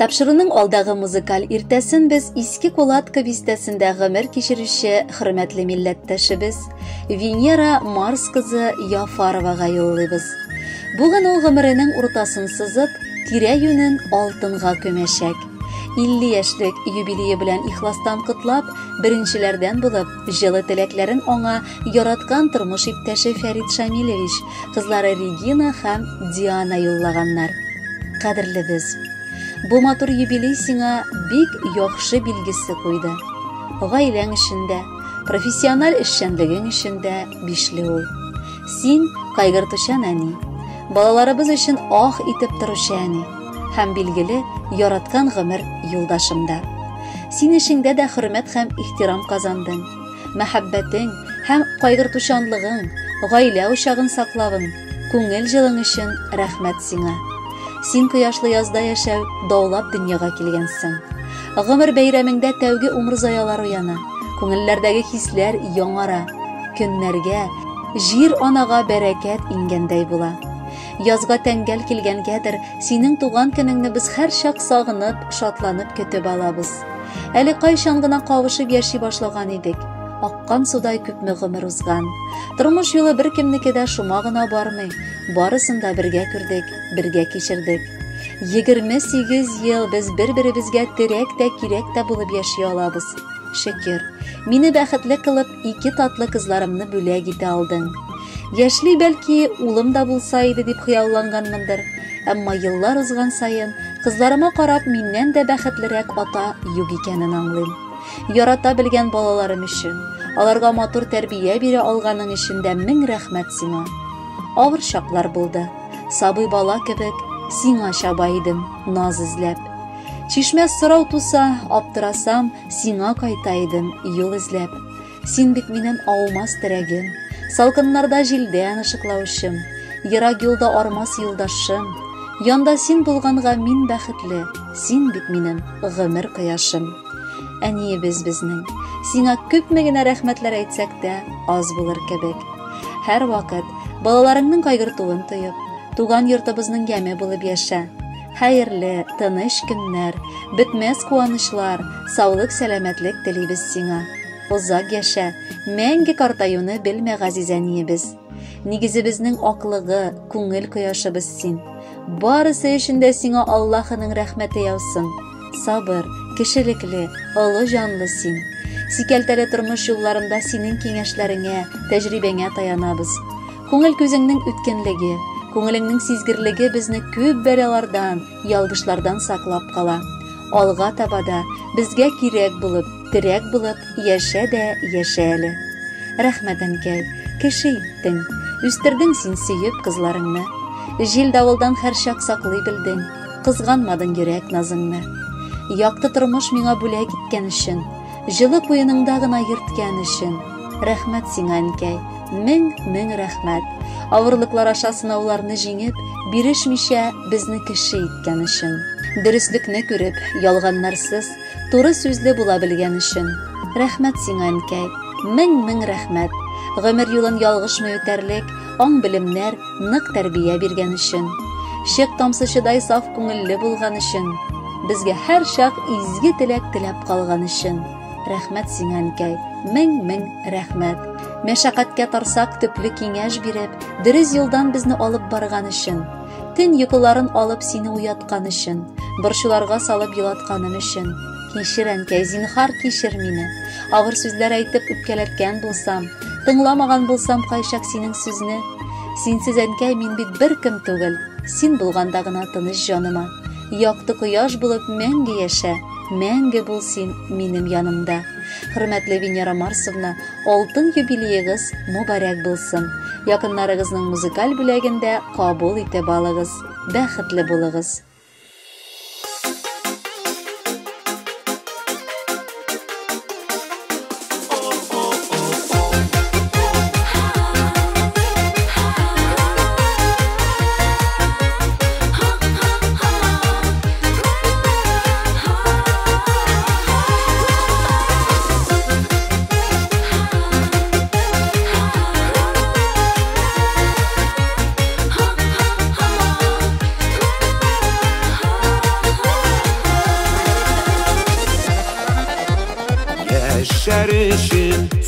Тапшыруның алдагы музыкаль иртәсен без Иске Кулатка бистәсендә гомер кичерүче хөрмәтле милләттәшебез Венера Марс кызы Яфаровага юллыйбыз. Бүген ул гомеренең уртасын сызып, тирә-юнен алтынга күмәчәк. 50 яшьлек юбилее белән ихластан котлап, беренчеләрдән булып, җылы теләкләрен аңа яраткан тормыш иптәше Фәрит Шамилевич, кызлары Регина һәм Диана юллаганнар. Кадерлебез, бу матур юбилей сиңа бик яхшы билгесе куйды. Гаиләң эшендә, профессиональ эшчәнлегең эшендә бишле ул. Син кайгыртучан әни, балаларыбыз өчен ах итеп торучы әни, һәм билгеле яраткан гомер юлдашымда. Син эшеңдә дә хөрмәт һәм ихтирам казандың. Мәхәббәтең һәм кайгыртучанлыгың, гаилә учагын саклавың, күңел җылың өчен рәхмәт сиңа. Син кояшлы язда яшәү даулап дөньяга килгәнсең. Гомер бәйрәмеңдә тәүге умыр заялар уяна, күңелләрдәге хисләр яңара, көннәргә, җир анага бәрәкәт ингәндәй була. Язга тәңгәл килгәнгәдер, синең туган көнеңне без һәр чак сагынып, шатланып көтеп алабыз. Әле кайчан гына кавышып яши башлаган идек. Аккан судай күпме гомер узган. Тормыш юлы беркемнеке дә шума гына бармый. Барысын да бергә күрдек, бергә кичердек. 28 ел без бер-беребезгә терәк тә кирәк тә булып яши алабыз. Шөкер, мине бәхетле кылып 2 татлы кызларымны бүләк итә алдың. Яшли бәлки улым да булса иде дип хыялланганмындыр. Әмма еллар узган сайын кызларыма карап миннән дә бәхетлерәк ата юк икәнен аңлыйм. Ярата белгән балаларым өчен, аларга матур тәрбия бирә алганың өчен дә мең рәхмәт сиңа. Авыр чаклар булды. Сабый бала кебек сиңа чаба идем, наз эзләп. Чишмә сорау туса, аптырасам, сиңа кайта идем, юл эзләп. Син бит минем аумас терәгем. Салкыннарда җилдән ышыклаучым, ерак юлда армас юлдашым. Янда син булганга мин бәхетле, син бит минем гомер кояшым. Әниебез безнең, сиңа күпме генә рәхмәтләр әйтсәк тә аз булыр кебек. Һәр вакыт балаларыңның кайгыртуын тоеп, туган йортыбызның яме булып яшә. Хәерле, тыныч көннәр, бетмәс куанычлар, саулык, сәламәтлек телибез сиңа. Озак яшә, мәңге картаюны белмә газиз әниебез. Нигезебезнең аклыгы, күңел кояшыбыз син. Барысы өчен дә сиңа Аллаһының рәхмәте яусын. Сабыр, кешелекле, олы җанлы син. Сикәлтәле тормыш юлларында синең киңәшләреңә, тәҗрибәңә таянабыз. Күңел күзеңнең үткенлеге, күңелеңнең сизгерлеге безне күп бәлалардан, ялгышлардан саклап кала. Алга табада безгә кирәк булып, терәк булып яшә дә яшә әле. Рәхмәт әнкәй, кеше иттең, үстердең син сөеп кызларыңны. Җил давылдан һәр чак саклый белдең, кызганмадың йөрәк назыңны. Якты тормыш миңа бүләк иткән өчен, җылы куеныңда гына йөрткән өчен. Рәхмәт сиңа әнкәй, мең рәхмәт. Авырлыклар аша сынауларны җиңеп, бирешмичә безне кеше иткән өчен. Дөреслекне күреп, ялганнарсыз, туры сүзле була белгән өчен. Рәхмәт сиңа әнкәй, мең рәхмәт. Гомер юлын ялгышмый үтәрлек, аң белемнәр, нык тәрбия биргән өчен. Шек тамсычыдай саф күңелле булган өчен. Безгә һәр чак изге теләк теләп калган өчен. Рәхмәт сиңа әнкәй, мең рәхмәт. Мәшәкатькә тарсак төпле киңәш биреп, дөрес юлдан безне алып барган өчен. Төн йокыларын алып сине уяткан өчен, борчуларга салып елатканым өчен. Кичер әнкәй, зинһар кичер мине. Авыр сүзләр әйтеп үпкәләткән булсам, тыңламаган булсам кайчак синең сүзне. Синсез әнкәй мин бит беркем түгел, син булганда гына тыныч җаныма. Якты кояш булып мәңге яшә, мәңге бул син минем янымда. Хөрмәтле Венера Марсовна, алтын юбилеегыз мубарәк булсын. Якыннарыгызның музыкаль бүләгендә кабул итеп алыгыз. Бәхетле булыгыз.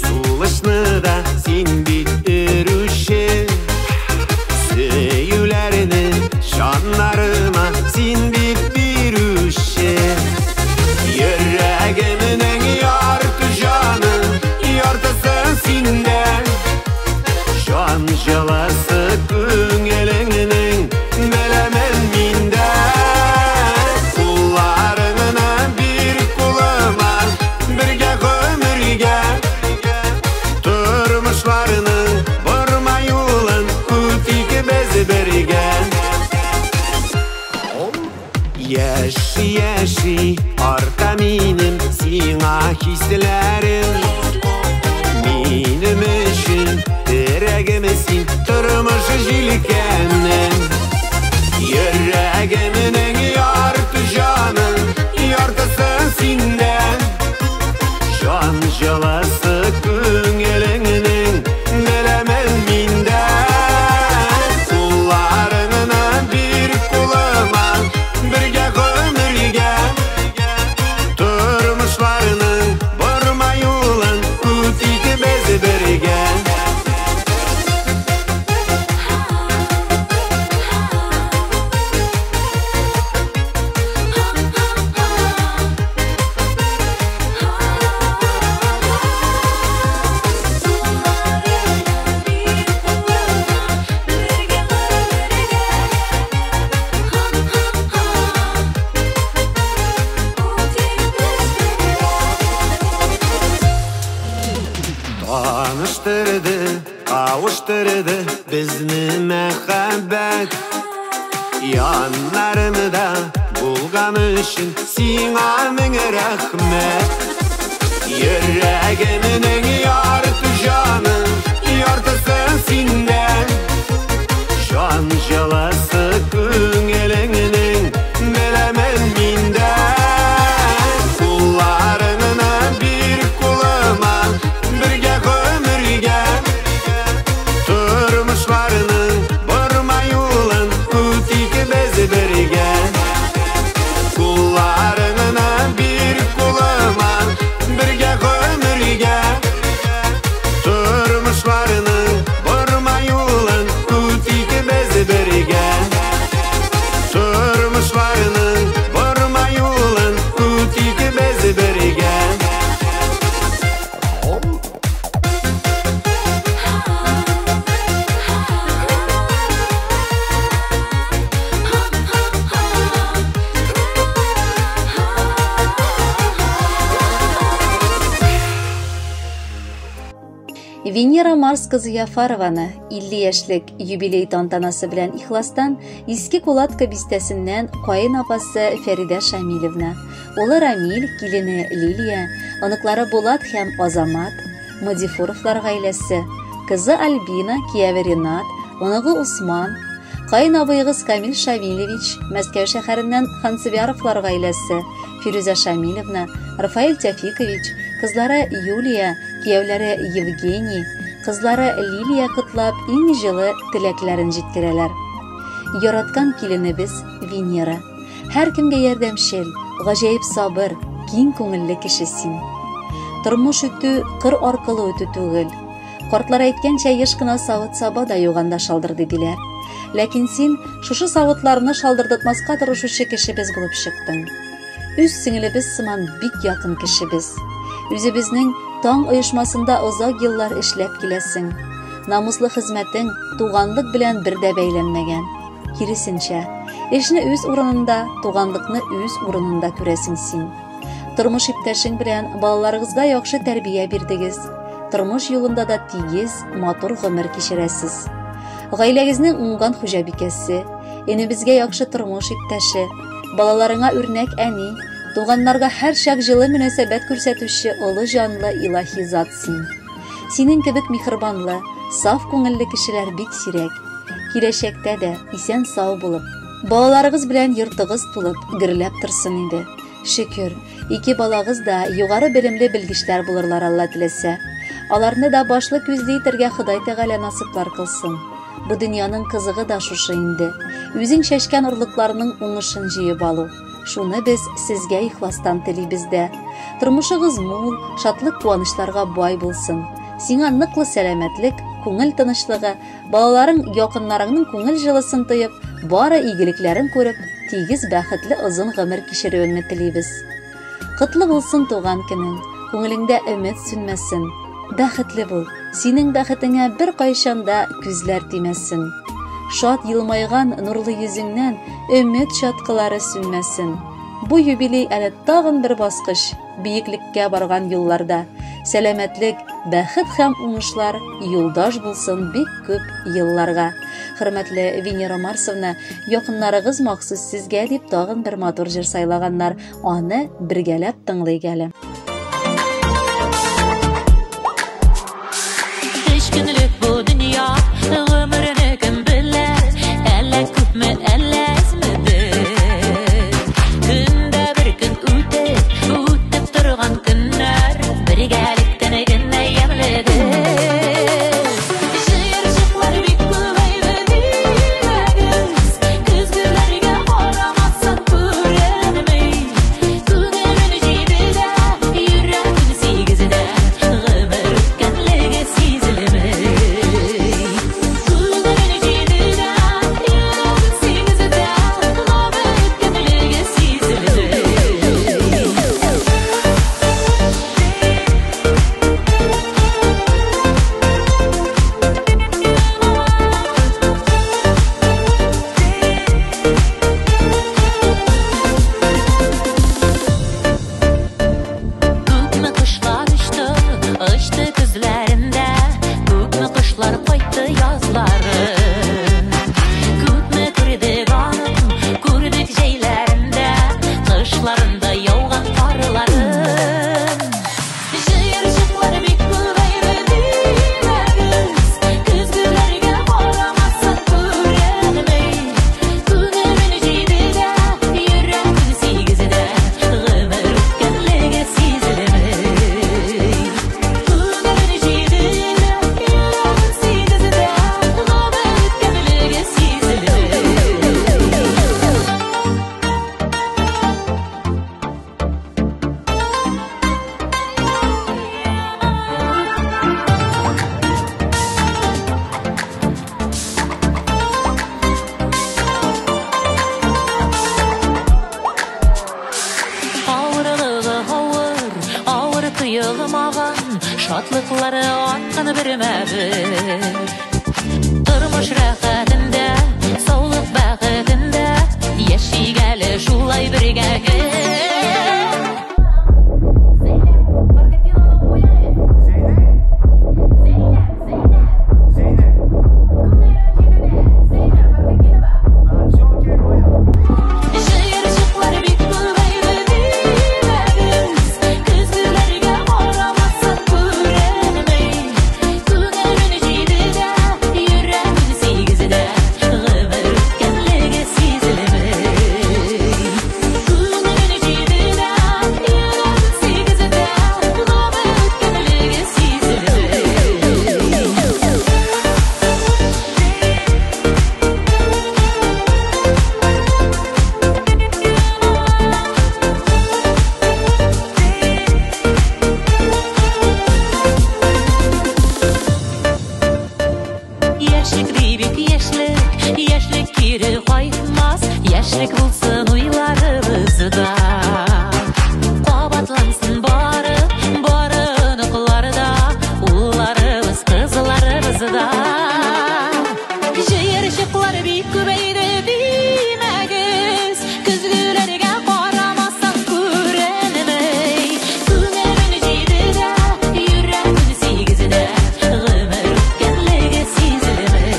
Сулышны да син бит өрүші. Сөйүләріні жанларыма син бит бирүші. Йөрәгімнің ярты жаны, яртысын синден. Жан жаласы көңеліңнің мәләмен минден. Кулларыңына bir кулыма, бірге өмірге. Тұрмышларының бұрма юлын күтейік біз бірге. Яши арта минем сиңа хисләрем. Минем өчен терәгем син, тормышы җилкәнем. Йөрәгемнең ярты жаны, яртысын синдән. Жан җылысы күңелеңнең мәләмен миндән. Кулларыңына bir кулыма, бірге өмірге. Тұрмышларының бұрма юлын күтейік біз бірге. Таныштырды, кавыштырды безне мәхәббәт. Яннарымда булган өчен сиңа мең рәхмәт. Йөрәгемнең ярты жаны, яртысын синдән. Жан җылысы күңелеңнең мәләмен миндән. Кулларыңына bir кулыма, бірге өмірге. Тұрмышларының бұрма юлын күтейік біз бірге. Кулларыңына bir кулыма, бірге өмірге. Тұрмышларының бұрма юлын күтейік біз бірге. Тұрмышларының бұрма юлын күтейік біз бірге. Венера Марс кызы Яфарованы 50 яшьлек юбилей тантанасы белән ихластан Иске Кулатка бистәсеннән кайын апасы Фәридә Шамилевна, улы Рамил, килене Лилия, оныклары Булат һәм Азамат, Мадифуровлар гаиләсе, кызы Альбина, кияве Ринат, оныгы Усман, кайын абыйгыз Камил Шамилевич, Мәскәү шәһәреннән Хансыбяровлар гаиләсе, Фирүзә Шамилевна, Рафаэль Тәфикович, кызлары Юлия, киявләре Евгений, кызлары Лилия кытлап иң җылы теләкләрен җиткерәләр. Яраткан киленебез Венера. Һәр кемгә ярдәмчел, гаҗәеп сабыр, киң күңелле кеше син. Тормыш үтү кыр аркылы үтү түгел. Картлар әйткәнчә, еш кына савыт-саба да юганда шалдырды диләр. Ләкин син шушы савытларны шалдырдытмаска тырышучы кешебез булып чыктың. Үз сеңелебез сыман бик якын кешебез. Үзебезнең таң оешмасында озак еллар эшләп киләсең. Намуслы хезмәтең туганлык белән бердә бәйләнмәгән. Киресенчә, эшне үз урынында, туганлыкны үз урынында күрәсең син. Тормыш иптәшең белән балаларыгызга яхшы тәрбия бирдегез. Тормыш юлында да тигез, матур гомер кичерәсез. Гаиләгезнең уңган хуҗабикәсе, энебезгә яхшы тормыш иптәше, балаларыңа үрнәк әни, туганнарга һәр чак җылы мөнәсәбәт күрсәтүче олы җанлы илаһи зат син. Синең кебек михрбанлы, саф күңелле кешеләр бик сирәк. Киләчәктә дә исән сау булып, балаларыгыз белән йортыгыз тулып, гөрләп торсын инде. Шөкер, ике балагыз да югары белемле белгечләр булырлар, Алла теләсә. Аларны да башлы күзле итәргә Ходай Тәгалә насыйплар кылсын. Бу дөньяның кызыгы да шушы инде. Үзең чәчкән орлыкларның уңышын җыеп алу. Шуны без сезгә ихластан телибез дә. Тормышыгыз мул, шатлык куанышларга бай булсын. Сиңа ныклы сәламәтлек, күңел тынычлыгы, балаларың, якыннарыңның күңел җылысын тоеп, бары игелекләрен күреп, тигез бәхетле озын гомер кичерүеңне телибез. Котлы булсын туган көнең, күңелеңдә өмет сүнмәсен. Бәхетле бул, синең бәхетеңә бер кайчанда күзләр тимәсен. Шат елмайган нурлы йөзеңнән өмет чаткылары сүнмәсен. Бу юбилей әле тагын бер баскыч, биеклеккә барган юлларда. Сәламәтлек, бәхет һәм уңышлар юлдаш булсын бик күп елларга. Хөрмәтле Венера Марсовна, якыннарыгыз махсус сезгә дип тагын бер матур җыр сайлаганнар. Аны бергәләп тыңлыйк әле. Beş günlük bu dünya, ömrünü kim bilir, elle küpme elle ezmedir. Günde bir gün ütüp durgan günler, birgelikten eginne yemlidir. Şiircikler bir kuvaydı değmeliz, küzgülerge oramazsan kürenmey. Günümün cidide, yüreğin sigizide, ömür kenlege sizlemey. Günümün cidide, yüreğin sigizide, ömür kenlege sizlemey. Күкме кышлар açtı күзләрендә, күкме кышлар кайтты язлары. Күкме күрдек аның, күрдек җәйләрендә, кышларында яуган карларын. Җыерчыклар бик күбәйде димәгез, күзгеләргә карамасын күренмәй. Күңелен җидедә, йөрәген сигезедә, гомер үткәнлеге сизелмәй. Күңелен җидедә, йөрәген сигезедә, гомер үткәнлеге сизелмәй. Авырлыгы авыр тыйылмаган, шатлыклары аткан бер мәгъбир. Тормыш рәхәтендә, саулык бәхетендә, яшигәле шулай бергә. Җыерчыклар бик күбәйде димәгез, күзгеләргә карамасын күренмәй. Күңелен җидедә, йөрәген сигезедә, гомер үткәнлеге сизелмәй. Күңелен җидедә, йөрәген сигезедә, гомер үткәнлеге сизелмәй. Яшьлек бик яшьлек, яшьлек кире кайтмас, яшьлек булсын уйларыбызда. Кабатлансын бары, бары оныкларда, улларыбыз, кызларыбызда. Җыерчыклар бик күбәйде димәгез, күзгеләргә карамасын күренмәй. Күңелен җидедә, йөрәген сигезедә, гомер үткәнлеге сизелмәй.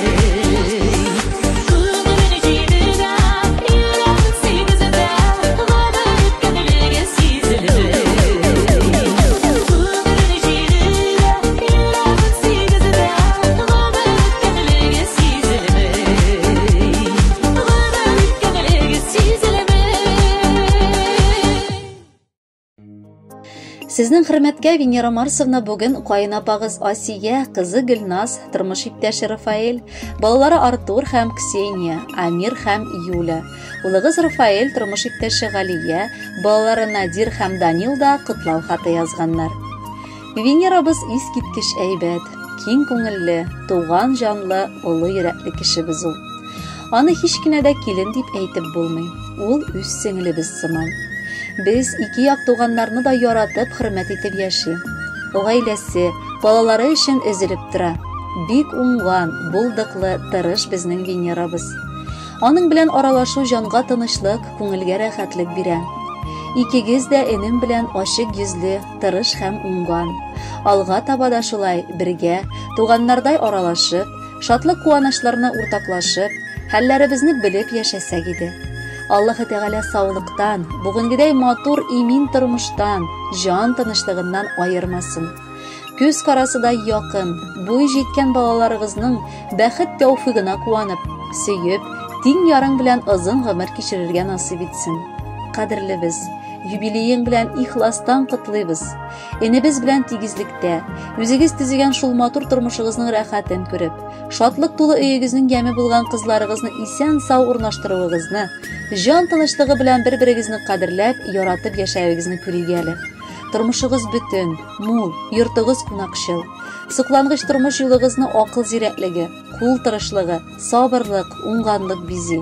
Күңелен җидедә, йөрәген Сезнең хөрмәткә Венера Марсовна бүген кайынапагыз Асия, кызы Гөлназ, тормыш иптәше Рафаэль, балалары Артур һәм Ксения, Амир һәм Юля, улыгыз Рафаэль, тормыш иптәше Галия, балалары Надир һәм Данил да котлау хаты язганнар. Венерабыз искиткеч әйбәт, киң күңелле, туган җанлы, олы йөрәкле кешебез ул. Аны һич кенә дә килен дип әйтеп булмый. Ул үз сеңлебез сыман. Без ике як туганнарны да яратып, хөрмәт итеп яши. Гаиләсе, балалары өчен өзелеп тора. Бик уңган, булдыклы, тырыш безнең Венерабыз. Аның белән аралашу җанга тынычлык, күңелгә рәхәтлек бирә. Икегез дә энем белән ачык йөзле, тырыш һәм уңган. Алга таба да шулай бергә, туганнардай аралашып, шатлык куанышларны уртаклашып, хәлләребезне белеп яшәсәк иде. Аллаһы Тәгалә саулыктан, бүгенгедәй матур имин тормыштан, җан тынычлыгыннан аермасын. Күз карасыда якын, буй җиткән балаларыгызның бәхет тәүфигына куанып, сөеп, тиң ярың белән озын гомер кичерергә насыйп итсен. Кадерлебез, юбилеең белән ихластан котлыйбыз. Энебез белән тигезлектә, үзегез төзегән шул матур тормышыгызның рәхәтен күреп, шатлык тулы өегезнең яме булган кызларыгызны исән сау урнаштыруыгызны, җан тынычлыгы белән бер-берегезне кадерләп, яратып яшәвегезне күригәле. Тормышыгыз бүтән, мул, йортыгыз кунакчыл. Соклангыч тормыш юлыгызны акыл зирәклеге, кул тырышлыгы, сабырлык, уңганлык бизи.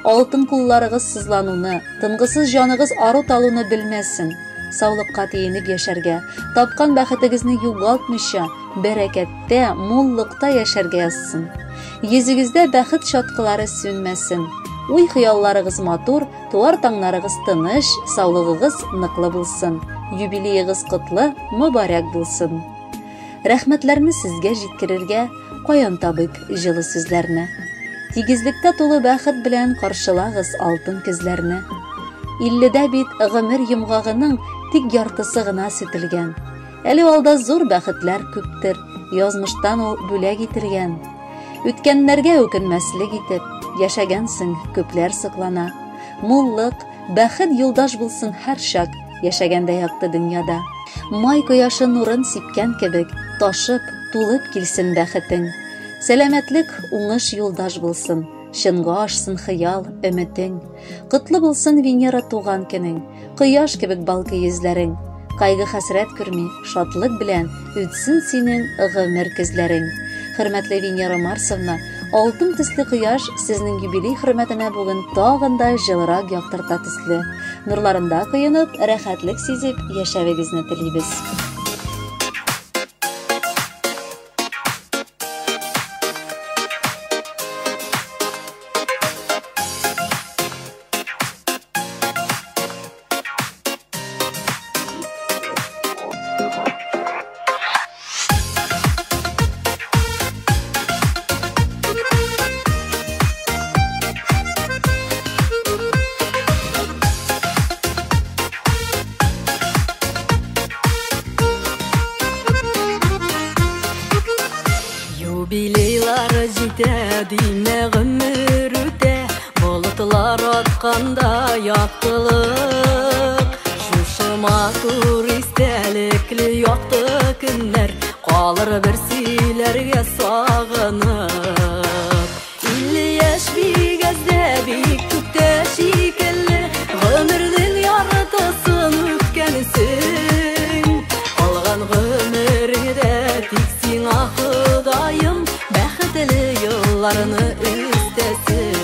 Алтын кулларыгыз сызлануны, тынгысыз җаныгыз ару талуны белмәсен. Саулыкка тиенеп яшәргә, тапкан бәхетегезне югалтмыйча, бәрәкәттә, муллыкта яшәргә язсын. Йөзегездә бәхет чаткылары сүнмәсен. Уй-хыялларыгыз матур, туар таңнарыгыз тыныч, саулыгыгыз ныклы булсын. Юбилеегыз котлы, мөбарәк булсын. Рәхмәтләрне сезгә җиткерергә, каян табыйк җылы сүзләрне. Тигезлектә тулы бәхет белән каршылагыз алтын көзләрне. 50дә бит гомер йомгагының тик яртысы гына сүтелгән. Әле алда зур бәхетләр күптер, язмыштан ул бүләк итергән. Үткәннәргә үкенмәслек итеп, яшәгәнсең, күпләр соклана. Муллык, бәхет юлдаш булсын һәр чак, яшәгәндә якты дөньяда. Май кояшы нурын сипкән кебек, ташып, тулып килсен бәхетең. Сәламәтлек уңыш юлдаш булсын, шынга ашсын хыял, өметең. Котлы булсын Венера туган көнең, кояш кебек балкый йөзләрең. Кайгы хәсрәт күрми, шатлык белән үтсен синең гомер көзләрең. Хөрмәтле Венера Марсовна, алтын төсле кояш сезнең юбилей хөрмәтенә бүген тагын да җылырак яктырта төсле. Нурларында коенып, рәхәтлек сизеп яшәвегезне телибез. Юбилейлары җитә, димә гомер үтә, болытлар атканда яктылык. Шушы матур истәлекле якты көннәр калыр бер сөйләргә сагынып. 50 яшь бигәздә бик күктә шикелле, гомернең яртысын үткәнсең. Алган гомергә тик сиңа Ходаем бәхетле елларны үстәсен.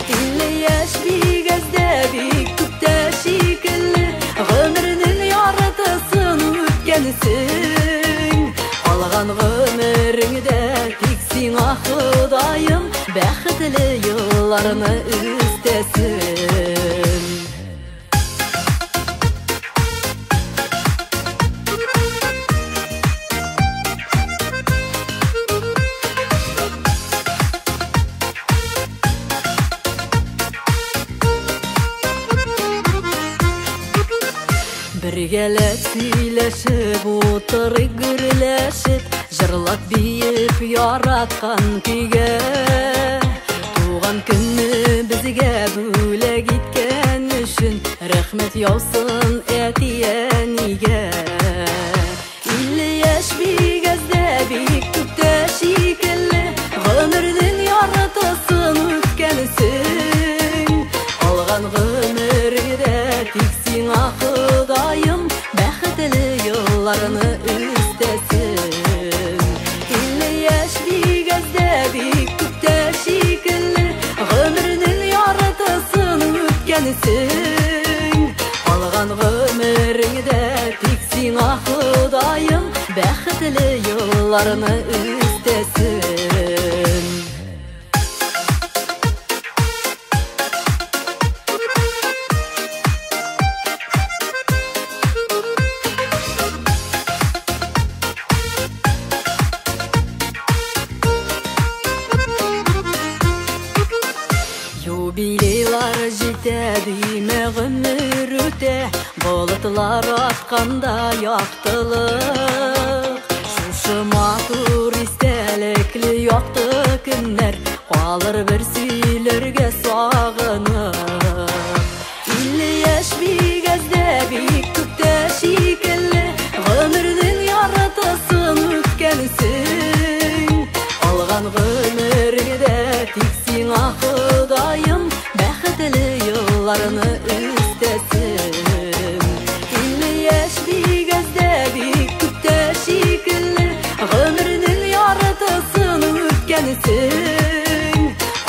50 яшь бигәздә бик күктә шикелле, гомернең яртысын үткәнсең. Алган гомергә тик сиңа Ходаем бәхетле елларны үстәсен. Бергәләп сөйләшеп, утырып гөрләшеп, җырлап биеп яраткан көйгә. Туган көнне безгә бүләк иткән өчен рәхмәт Ümmet yavsın etiyenige 50 yaş bir gözde bir küpte şekilli Ömrünün yaratasın ötkensin Algan ömürde tiksin Hudayım Bəxtli yıllarını üstesin 50 yaş bir gözde bir küpte şekilli Ömrünün yaratasın ötkensin Algan ömürde tiksin Hudayım Bəxtli yıllarını üstesin Юбилейлар жетеді ме ғұмыр өте Болытлар атқанда яқтылық Шушы матур истәлеклі яқты күннер Қалыр бір сөйлерге сағынып 50 яш бигәзде бик күпте шикелле Ғұмырдың яратасын өткенсің Алған ғұмыргеде тиксин Худайым Бәхетле yıllarını üstesin 50 yaş bigəzdə bik küpte şekilli Ғұмырның яратасын өткенсің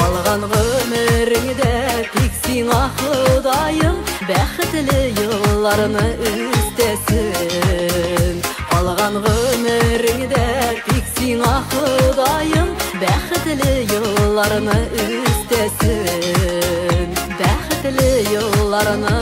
Алған ғұмыргеде тиксин Худайым Бәхетле yıllarını üstesin Алған ғұмыргеде тиксин Худайым Бәхетле yıllarını üstesin Бәхетле yıllarını